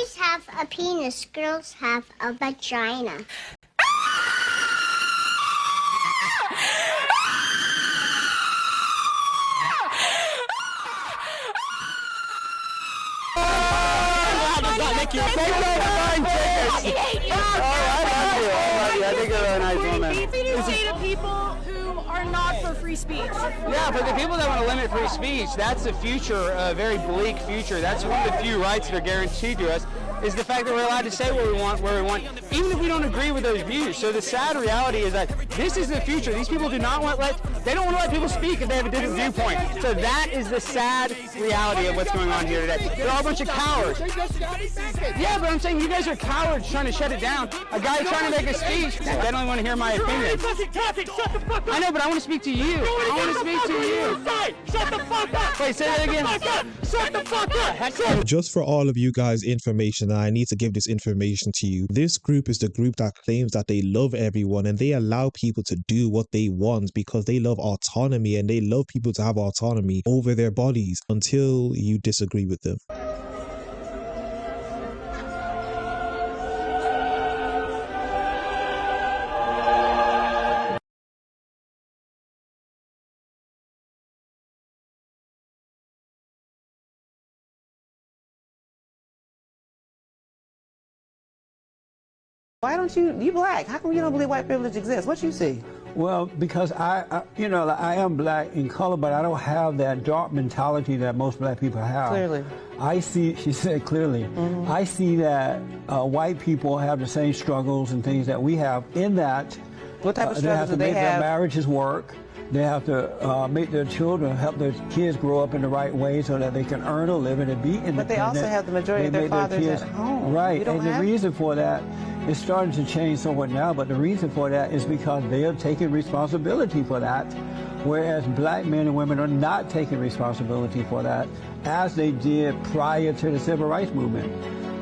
Boys have a penis, girls have a vagina. I think you're a nice woman. Anything you say to people who are not for free speech. Yeah, but the people that want to limit free speech, that's the future, a very bleak future. That's one of the few rights that are guaranteed to us, is the fact that we're allowed to say what we want, where we want, even if we don't agree with those views. So the sad reality is that this is the future. These people do not want they don't want to let people speak if they have a different viewpoint. So that is the sad reality of what's going on here today. They're all a bunch of cowards. Yeah, but I'm saying you guys are cowards trying to shut it down. A guy trying to make a speech, they don't even want to hear my opinion. I know, but I want to speak to you. I want to speak to you. Shut the fuck up. Wait, say that again. Shut the fuck up. Just for all of you guys' information, I need to give this information to you. This group is the group that claims that they love everyone and they allow people to do what they want because they love autonomy and they love people to have autonomy over their bodies until you disagree with them. Why don't you black? How come you don't believe white privilege exists? What you see? Well, because I am black in color, but I don't have that dark mentality that most black people have. Clearly. I see, she said clearly, I see that white people have the same struggles and things that we have in that. What type of they have struggles to do they make have? their marriages work. They have to make their children, help their kids grow up in the right way so that they can earn a living and be independent. But they also have the majority of their fathers at home. Right, and the reason for that is starting to change somewhat now, but the reason for that is because they are taking responsibility for that, whereas black men and women are not taking responsibility for that, as they did prior to the civil rights movement.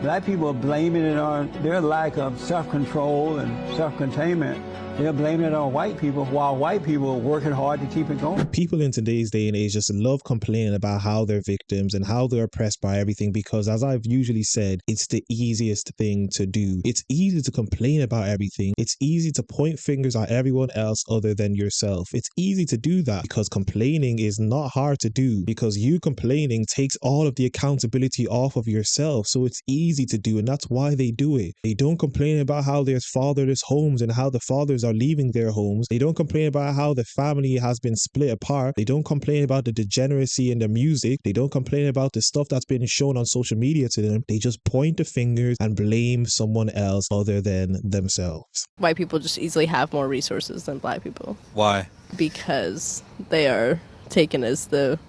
Black people are blaming it on their lack of self-control and self-containment. They're blaming it on white people while white people are working hard to keep it going. People in today's day and age just love complaining about how they're victims and how they're oppressed by everything because, as I've usually said, it's the easiest thing to do. It's easy to complain about everything. It's easy to point fingers at everyone else other than yourself. It's easy to do that because complaining is not hard to do because you complaining takes all of the accountability off of yourself. So it's easy to do, and that's why they do it. They don't complain about how there's fatherless homes and how the fathers are leaving their homes. They don't complain about how the family has been split apart. They don't complain about the degeneracy in the music. They don't complain about the stuff that's been shown on social media to them. They just point the fingers and blame someone else other than themselves. White people just easily have more resources than black people. Why? Because they are taken as the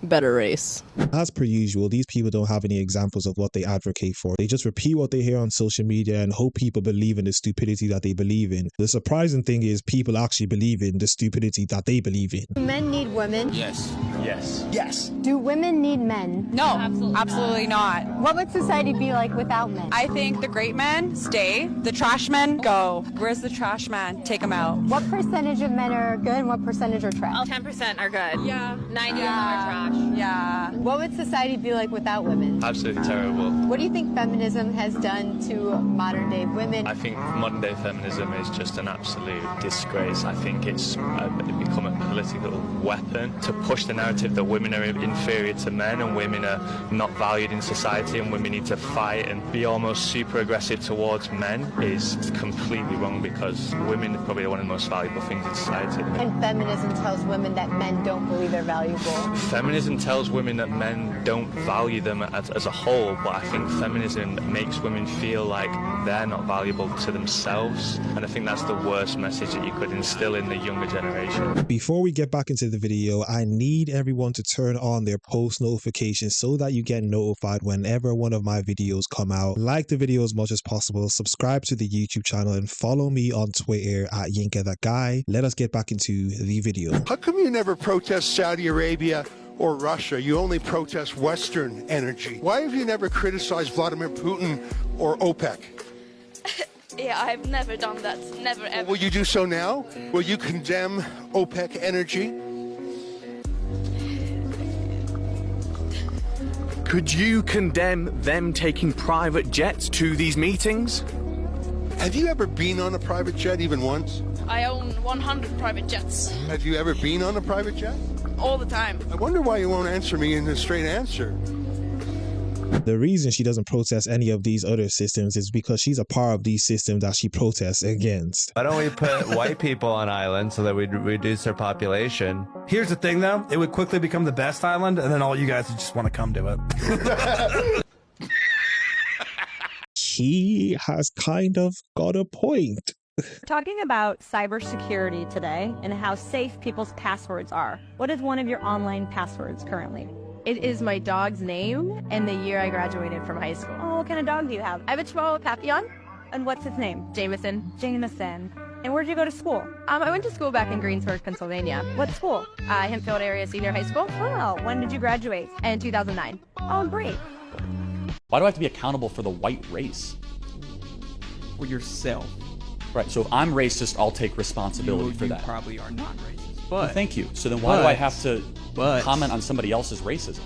better race. As per usual, these people don't have any examples of what they advocate for. They just repeat what they hear on social media and hope people believe in the stupidity that they believe in. The surprising thing is people actually believe in the stupidity that they believe in. Do men need women? Yes. Yes. Yes. Do women need men? No, absolutely not. What would society be like without men? I think the great men stay, the trash men go. Where's the trash man? Take them out. What percentage of men are good and what percentage are trash? 10% are good. Yeah. 90 Yeah. are trash. Yeah. What would society be like without women? Absolutely terrible. What do you think feminism has done to modern day women? I think modern day feminism is just an absolute disgrace. I think it's become a political weapon to push the narrative that women are inferior to men and women are not valued in society and women need to fight and be almost super aggressive towards men is completely wrong because women are probably one of the most valuable things in society. And feminism tells women that men don't believe they're valuable. Feminism tells women that men don't value them as a whole, but I think feminism makes women feel like they're not valuable to themselves, and I think that's the worst message that you could instill in the younger generation. Before we get back into the video, I need everyone to turn on their post notifications so that you get notified whenever one of my videos come out. Like the video as much as possible, subscribe to the YouTube channel, and follow me on Twitter at YinkaThatGuy. Let us get back into the video. How come you never protest Saudi Arabia or Russia? You only protest Western energy. Why have you never criticized Vladimir Putin or OPEC? Yeah, I've never done that. Never, ever. Will you do so now? Will you condemn OPEC energy? Could you condemn them taking private jets to these meetings? Have you ever been on a private jet even once? I own 100 private jets. Have you ever been on a private jet? All the time. I wonder why you won't answer me in a straight answer. The reason she doesn't protest any of these other systems is because she's a part of these systems that she protests against. Why don't we put white people on islands so that we reduce their population? Here's the thing, though. It would quickly become the best island, and then all you guys would just want to come to it. She has kind of got a point. Talking about cybersecurity today and how safe people's passwords are. What is one of your online passwords currently? It is my dog's name and the year I graduated from high school. Oh, what kind of dog do you have? I have a Chihuahua Papillon. And what's his name? Jameson. Jameson. And where'd you go to school? I went to school back in Greensburg, Pennsylvania. What school? Hempfield Area Senior High School. Oh, when did you graduate? In 2009. Oh, great. Why do I have to be accountable for the white race? For yourself. Right, so if I'm racist, I'll take responsibility for that. You probably are not racist. But well, thank you. So then why do I have to comment on somebody else's racism?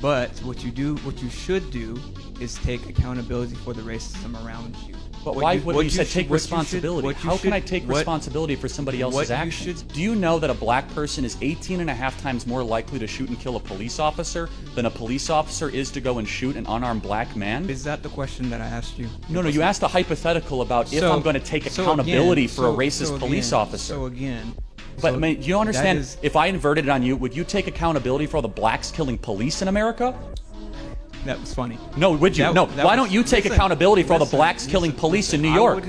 But what you should do is take accountability for the racism around you. But why would you say take responsibility? How can I take responsibility for somebody else's actions? Do you know that a black person is 18.5 times more likely to shoot and kill a police officer than a police officer is to go and shoot an unarmed black man? Is that the question that I asked you? No, you asked a hypothetical about if I'm going to take accountability for a racist police officer. But I mean, you understand, if I inverted it on you, would you take accountability for all the blacks killing police in America? That was funny. No, would you? No. Why don't you take accountability for all the blacks killing police in New York?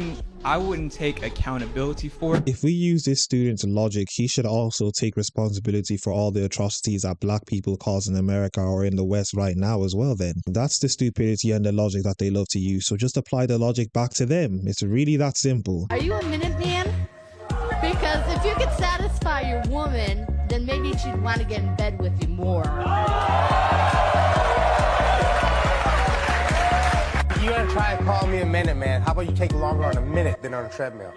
I wouldn't take accountability for it. If we use this student's logic, he should also take responsibility for all the atrocities that black people cause in America or in the West right now as well then. That's the stupidity and the logic that they love to use, so just apply the logic back to them. It's really that simple. Are you a Minuteman? Because if you could satisfy your woman, then maybe she'd want to get in bed with you more. You gonna try and call me a minute, man? How about you take longer on a minute than on a treadmill?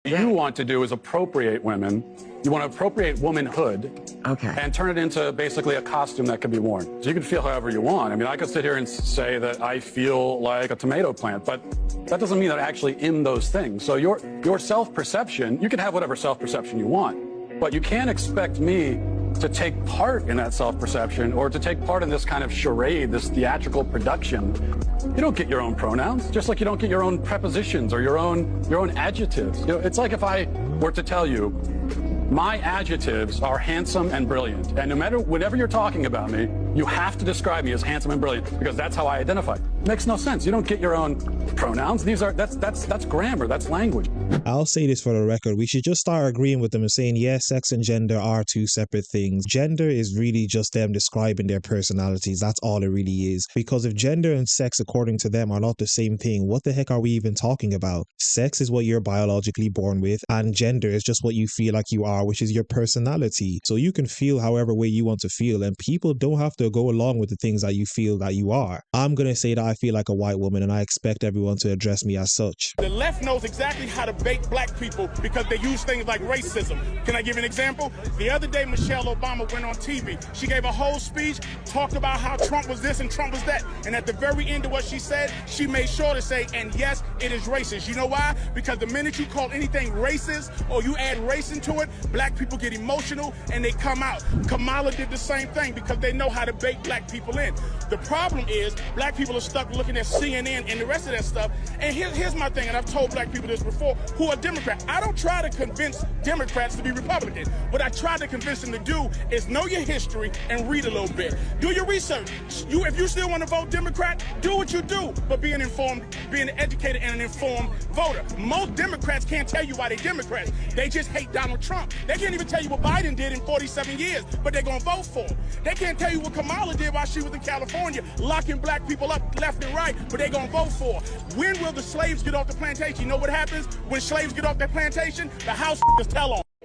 You want to do is appropriate women. You want to appropriate womanhood and turn it into basically a costume that can be worn. So you can feel however you want. I mean, I could sit here and say that I feel like a tomato plant, but that doesn't mean that I'm actually in those things. So your self-perception, you can have whatever self-perception you want, but you can't expect me to take part in that self-perception or to take part in this kind of charade, this theatrical production. You don't get your own pronouns, just like you don't get your own prepositions or your own adjectives. You know, it's like if I were to tell you, my adjectives are handsome and brilliant, and no matter whenever you're talking about me, you have to describe me as handsome and brilliant because that's how I identify. Makes no sense. You don't get your own pronouns. That's grammar. That's language. I'll say this for the record. We should just start agreeing with them and saying, yes, sex and gender are two separate things. Gender is really just them describing their personalities. That's all it really is. Because if gender and sex, according to them, are not the same thing, what the heck are we even talking about? Sex is what you're biologically born with, and gender is just what you feel like you are, which is your personality. So you can feel however way you want to feel, and people don't have to go along with the things that you feel that you are. I'm going to say that I feel like a white woman, and I expect everyone to address me as such. The left knows exactly how to bait black people because they use things like racism. Can I give you an example? The other day, Michelle Obama went on TV. She gave a whole speech, talked about how Trump was this and Trump was that. And at the very end of what she said, she made sure to say, and yes, it is racist. You know why? Because the minute you call anything racist or you add race into it, black people get emotional and they come out. Kamala did the same thing because they know how to bait black people in. The problem is black people are stuck looking at CNN and the rest of that stuff. And here's my thing, and I've told black people this before, who are Democrats. I don't try to convince Democrats to be Republican. What I try to convince them to do is know your history and read a little bit. Do your research. If you still want to vote Democrat, do what you do, but be an educated and an informed voter. Most Democrats can't tell you why they're Democrats. They just hate Donald Trump. They can't even tell you what Biden did in 47 years, but they're going to vote for him. They can't tell you what Kamala did while she was in California, locking black people up left and right, but they're going to vote for her. When will the slaves get off the plantation? You know what happens when slaves get off that plantation? The house tell on.